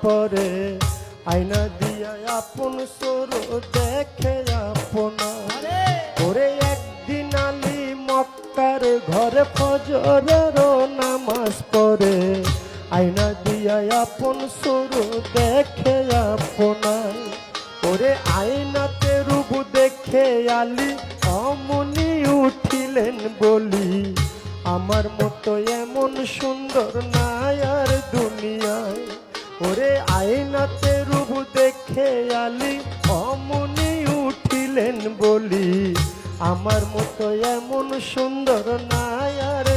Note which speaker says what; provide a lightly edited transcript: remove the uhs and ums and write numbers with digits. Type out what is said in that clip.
Speaker 1: পড়ে আয়না দিয়া আপন সরু দেখে আপনা ওরে একদিন আলী মক্কার ঘরে ফজরের নামাজ পড়ে আয়না দিয়া আপন সরু দেখে আপনায় ওরে আয়নাতে রূপ দেখে আলী অমনি উঠিলেন বলি আমার মতো এমন সুন্দর নাই আর দুনিয়ায় ওরে আয়নাতে রূপ দেখে আলী অমনি উঠিলেন বলি আমার মতো এমন সুন্দর নাই আর